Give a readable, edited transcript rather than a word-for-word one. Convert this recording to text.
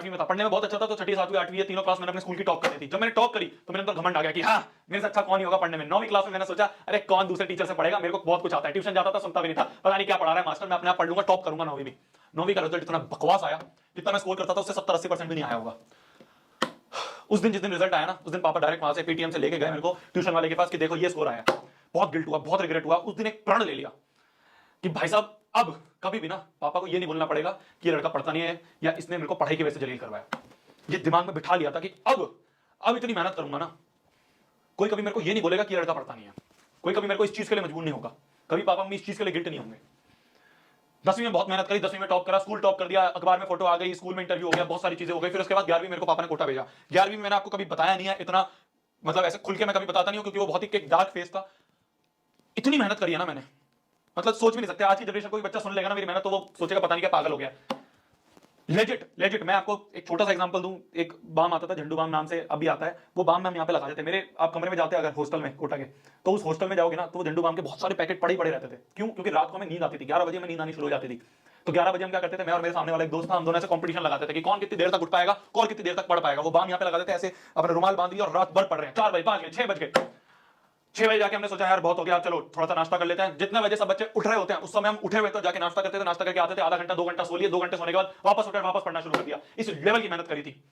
8वीं में था, पढ़ने में बहुत अच्छा था, तो छठी 7वीं 8वीं ये तीनों क्लास मैंने अपने स्कूल की टॉप कर दी थी। जब मैंने टॉप करी तो मेरे अंदर घमंड आ गया कि हाँ मेरे से अच्छा कौन ही होगा पढ़ने में। 9वीं क्लास में मैंने सोचा अरे कौन दूसरे टीचर से पढ़ेगा, मेरे को बहुत कुछ आता है। ट्यूशन जाता था, सुनता भी नहीं था, पता नहीं क्या पढ़ा रहा है मास्टर, मैं अपने आप पढ़ लूंगा, टॉप करूंगा 9वीं में। 9वीं का रिजल्ट इतना बकवास आया, जितना मैं स्कोर करता था उससे 70-80% भी नहीं आया होगा। उस दिन जिस दिन रिजल्ट आया ना, उस दिन पापा डायरेक्ट वहां से पीटीएम से लेके गए मेरे को ट्यूशन वाले के पास कि देखो ये स्कोर आया। बहुत गिल्ट हुआ, बहुत रिग्रेट हुआ। उस दिन एक प्रण ले लिया कि भाई साहब अब कभी भी ना पापा को ये नहीं बोलना पड़ेगा कि ये लड़का पढ़ता नहीं है या इसने मेरे को पढ़ाई की वजह से जलील करवाया। ये दिमाग में बिठा लिया था कि अब इतनी मेहनत करूंगा ना, कोई कभी मेरे को ये नहीं बोलेगा कि ये लड़का पढ़ता नहीं है, कोई कभी मेरे को इस चीज के लिए मजबूर नहीं होगा, कभी पापा मम्मी इस चीज के लिए गिल्ट नहीं होंगे। 10वीं में बहुत मेहनत करी, 10वीं में टॉप करा, स्कूल टॉप कर दिया, अखबार में फोटो आ गई, स्कूल में इंटरव्यू हो गया, बहुत सारी चीजें हो गई। फिर उसके बाद 11वीं मेरे को पापा ने कोटा भेजा। 11वीं में मैंने आपको कभी बताया नहीं है इतना, मतलब ऐसे खुल के मैं कभी बताता नहीं हूं क्योंकि वो बहुत ही एक डार्क फेस था। इतनी मेहनत करी है ना मैंने, मतलब सोच भी नहीं सकते। आज की जनरेशन कोई बच्चा सुन लेगा ना मेरी मेहनत तो वो सोचेगा पता नहीं क्या पागल हो गया। लेजिट मैं आपको एक छोटा सा एग्जांपल दूं। एक बाम आता था, झंडू बाम नाम से अभी आता है, वो बाम हम यहाँ पे लगा देते मेरे। आप कमरे में जाते अगर हॉस्टल में कोटा के, तो उस हॉस्टल में जाओगे ना तो वो झंडू बाम के बहुत सारे पैकेट पड़े पड़े रहते थे। क्यों? क्योंकि रात को हमें नींद आती थी, 11 बजे में नींद आनी शुरू हो जाती थी। तो 11 बजे हम क्या करते थे, मैं और मेरे सामने वाला एक दोस्त था, हम दोनों ऐसे कंपटीशन लगाते थे कि कौन कितनी देर तक उठ पाएगा, कौन कितनी देर तक पढ़ पाएगा। वो बाम यहाँ पे लगा देते ऐसे, अपने रुमाल बांध दिया और रात भर पढ़ रहे हैं। 4 बजे, 5 बजे, 6 बज गए। 6 बजे जाके हमने सोचा यार बहुत हो गया, चलो थोड़ा सा नाश्ता कर लेते हैं। जितने बजे सब बच्चे उठ रहे होते हैं उस समय हम उठे हुए तो जाके नाश्ता करते थे, नाश्ता करके आते थे, आधा घंटा 2 घंटा सो लिए, 2 घंटे सोने के बाद वापस उठे, वापस पढ़ना शुरू कर दिया। इस लेवल की मेहनत करी थी।